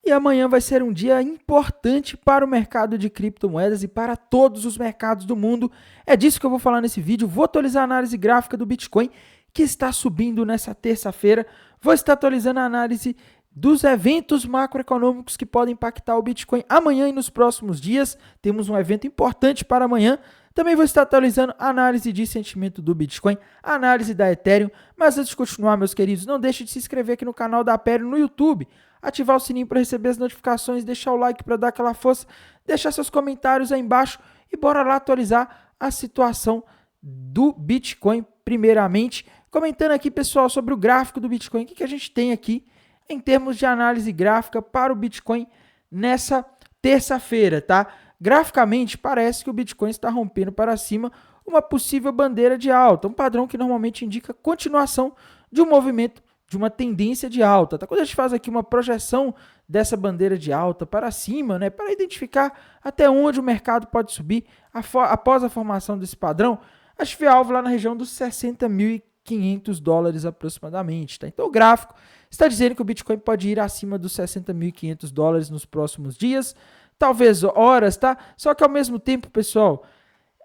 E amanhã vai ser um dia importante para o mercado de criptomoedas e para todos os mercados do mundo. É disso que eu vou falar nesse vídeo. Vou atualizar a análise gráfica do Bitcoin, que está subindo nessa terça-feira. Vou estar atualizando a análise dos eventos macroeconômicos que podem impactar o Bitcoin amanhã e nos próximos dias. Temos um evento importante para amanhã. Também vou estar atualizando a análise de sentimento do Bitcoin, a análise da Ethereum. Mas antes de continuar, meus queridos, não deixe de se inscrever aqui no canal da Aperio no YouTube, ativar o sininho para receber as notificações, deixar o like para dar aquela força, deixar seus comentários aí embaixo e bora lá atualizar a situação do Bitcoin primeiramente. Comentando aqui, pessoal, sobre o gráfico do Bitcoin, o que a gente tem aqui em termos de análise gráfica para o Bitcoin nessa terça-feira, tá? Graficamente, parece que o Bitcoin está rompendo para cima uma possível bandeira de alta, um padrão que normalmente indica continuação de um movimento, de uma tendência de alta. Tá? Quando a gente faz aqui uma projeção dessa bandeira de alta para cima, né, para identificar até onde o mercado pode subir após a formação desse padrão, a gente vê alvo lá na região dos 60.500 dólares aproximadamente. Tá? Então o gráfico está dizendo que o Bitcoin pode ir acima dos 60.500 dólares nos próximos dias, talvez horas, tá? Só que ao mesmo tempo, pessoal,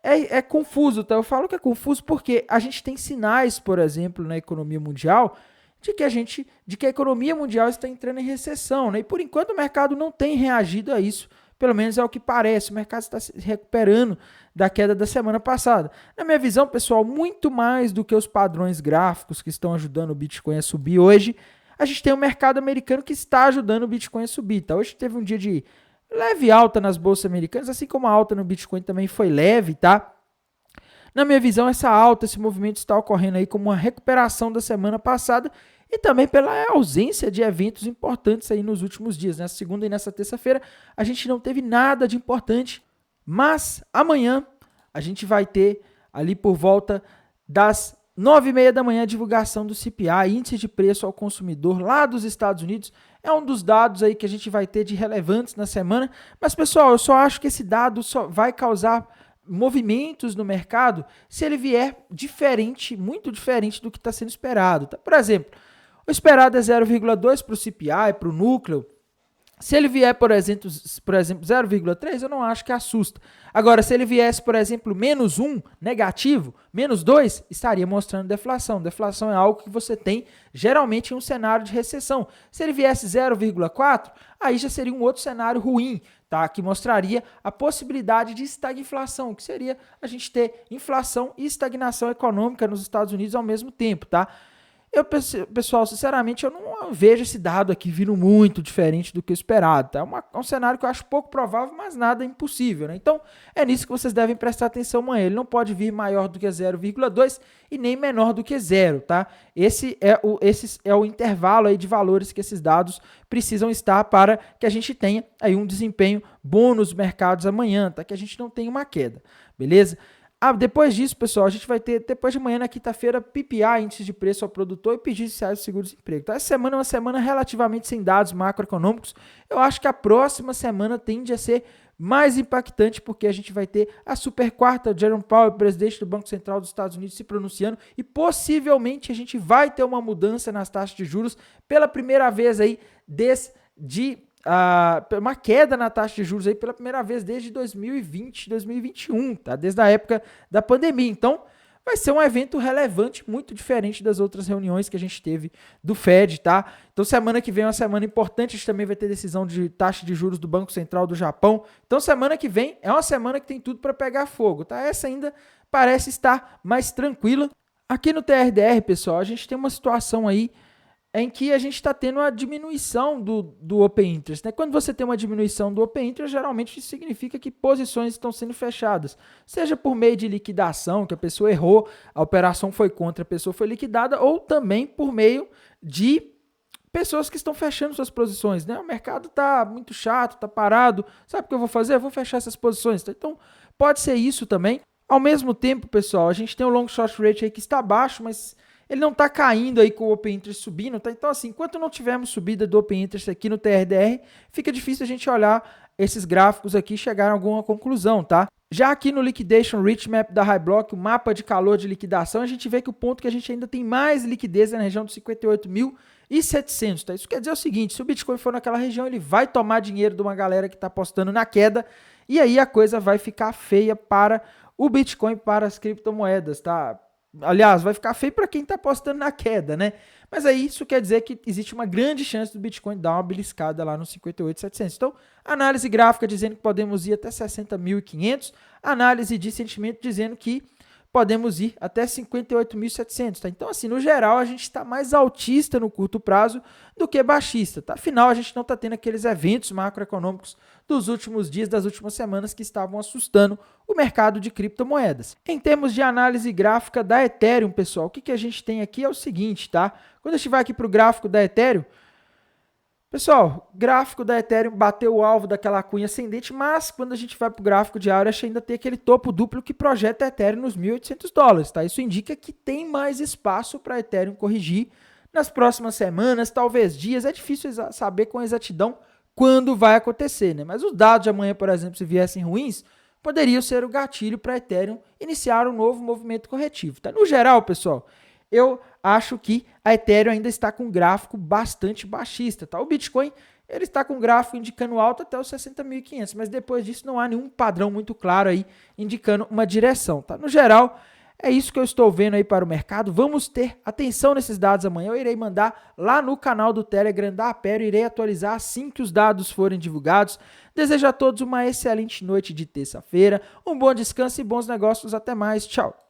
é confuso, tá? Eu falo que é confuso porque a gente tem sinais, por exemplo, na economia mundial, de que a economia mundial está entrando em recessão, né? E por enquanto o mercado não tem reagido a isso, pelo menos é o que parece. O mercado está se recuperando da queda da semana passada. Na minha visão, pessoal, muito mais do que os padrões gráficos que estão ajudando o Bitcoin a subir hoje, a gente tem o mercado americano que está ajudando o Bitcoin a subir, tá? Hoje teve um dia de leve alta nas bolsas americanas, assim como a alta no Bitcoin também foi leve, tá? Na minha visão, essa alta, esse movimento está ocorrendo aí como uma recuperação da semana passada e também pela ausência de eventos importantes aí nos últimos dias. Nessa segunda e nessa terça-feira, a gente não teve nada de importante, mas amanhã a gente vai ter ali por volta das 9h30 da manhã a divulgação do CPI, Índice de Preço ao Consumidor lá dos Estados Unidos. É um dos dados aí que a gente vai ter de relevantes na semana. Mas, pessoal, eu só acho que esse dado só vai causar movimentos no mercado se ele vier diferente, muito diferente do que está sendo esperado. Tá? Por exemplo, o esperado é 0,2 para o CPI, para o núcleo. Se ele vier, por exemplo 0,3, eu não acho que assusta. Agora, se ele viesse, por exemplo, menos 1, negativo, menos 2, estaria mostrando deflação. Deflação é algo que você tem geralmente em um cenário de recessão. Se ele viesse 0,4, aí já seria um outro cenário ruim, tá? Que mostraria a possibilidade de estagflação, que seria a gente ter inflação e estagnação econômica nos Estados Unidos ao mesmo tempo, tá? Pessoal, sinceramente, eu não vejo esse dado aqui vindo muito diferente do que o esperado. Tá? É um cenário que eu acho pouco provável, mas nada impossível. Né? Então, é nisso que vocês devem prestar atenção amanhã. Ele não pode vir maior do que 0,2 e nem menor do que 0. Tá? Esse é o intervalo aí de valores que esses dados precisam estar para que a gente tenha aí um desempenho bom nos mercados amanhã, tá? Que a gente não tenha uma queda. Beleza? Depois disso, pessoal, a gente vai ter, depois de amanhã, na quinta-feira, PPI, Índice de Preço ao Produtor e Pedidos Iniciais de Seguro-Desemprego. Então, essa semana é uma semana relativamente sem dados macroeconômicos. Eu acho que a próxima semana tende a ser mais impactante, porque a gente vai ter a super quarta, Jerome Powell, presidente do Banco Central dos Estados Unidos, se pronunciando e possivelmente a gente vai ter uma mudança nas taxas de juros pela primeira vez aí uma queda na taxa de juros aí pela primeira vez desde 2020, 2021, tá? Desde a época da pandemia. Então, vai ser um evento relevante, muito diferente das outras reuniões que a gente teve do Fed, tá? Então, semana que vem é uma semana importante, a gente também vai ter decisão de taxa de juros do Banco Central do Japão. Então, semana que vem é uma semana que tem tudo para pegar fogo, tá? Essa ainda parece estar mais tranquila. Aqui no TRDR, pessoal, a gente tem uma situação aí em que a gente está tendo a diminuição do Open Interest. Né? Quando você tem uma diminuição do Open Interest, geralmente isso significa que posições estão sendo fechadas, seja por meio de liquidação, que a pessoa errou, a operação foi contra, a pessoa foi liquidada, ou também por meio de pessoas que estão fechando suas posições. Né? O mercado está muito chato, está parado, sabe o que eu vou fazer? Eu vou fechar essas posições. Então, pode ser isso também. Ao mesmo tempo, pessoal, a gente tem o long short rate aí que está baixo, mas ele não está caindo aí com o Open Interest subindo, tá? Então, assim, enquanto não tivermos subida do Open Interest aqui no TRDR, fica difícil a gente olhar esses gráficos aqui e chegar a alguma conclusão, tá? Já aqui no Liquidation Rich Map da Highblock, o mapa de calor de liquidação, a gente vê que o ponto que a gente ainda tem mais liquidez é na região dos 58 mil 21.700, tá? Isso quer dizer o seguinte, se o Bitcoin for naquela região, ele vai tomar dinheiro de uma galera que está apostando na queda, e aí a coisa vai ficar feia para o Bitcoin, para as criptomoedas, tá? Aliás, vai ficar feio para quem está apostando na queda, né? Mas aí isso quer dizer que existe uma grande chance do Bitcoin dar uma beliscada lá nos 58.700. Então, análise gráfica dizendo que podemos ir até 60.500, análise de sentimento dizendo que podemos ir até 58.700, tá? Então, assim, no geral, a gente está mais altista no curto prazo do que baixista, tá? Afinal, a gente não está tendo aqueles eventos macroeconômicos dos últimos dias, das últimas semanas que estavam assustando o mercado de criptomoedas. Em termos de análise gráfica da Ethereum, pessoal, o que a gente tem aqui é o seguinte, tá? Quando a gente vai aqui para o gráfico da Ethereum, pessoal, gráfico da Ethereum bateu o alvo daquela cunha ascendente, mas quando a gente vai para o gráfico diário, a gente ainda tem aquele topo duplo que projeta a Ethereum nos $1.800, tá? Isso indica que tem mais espaço para a Ethereum corrigir nas próximas semanas, talvez dias. É difícil saber com exatidão quando vai acontecer, né? Mas os dados de amanhã, por exemplo, se viessem ruins, poderiam ser o gatilho para a Ethereum iniciar um novo movimento corretivo, tá? No geral, pessoal, eu acho que a Ethereum ainda está com um gráfico bastante baixista, tá? O Bitcoin, ele está com um gráfico indicando alta até os 60.500, mas depois disso não há nenhum padrão muito claro aí indicando uma direção, tá? No geral, é isso que eu estou vendo aí para o mercado. Vamos ter atenção nesses dados amanhã. Eu irei mandar lá no canal do Telegram da Apero, irei atualizar assim que os dados forem divulgados. Desejo a todos uma excelente noite de terça-feira, um bom descanso e bons negócios. Até mais. Tchau.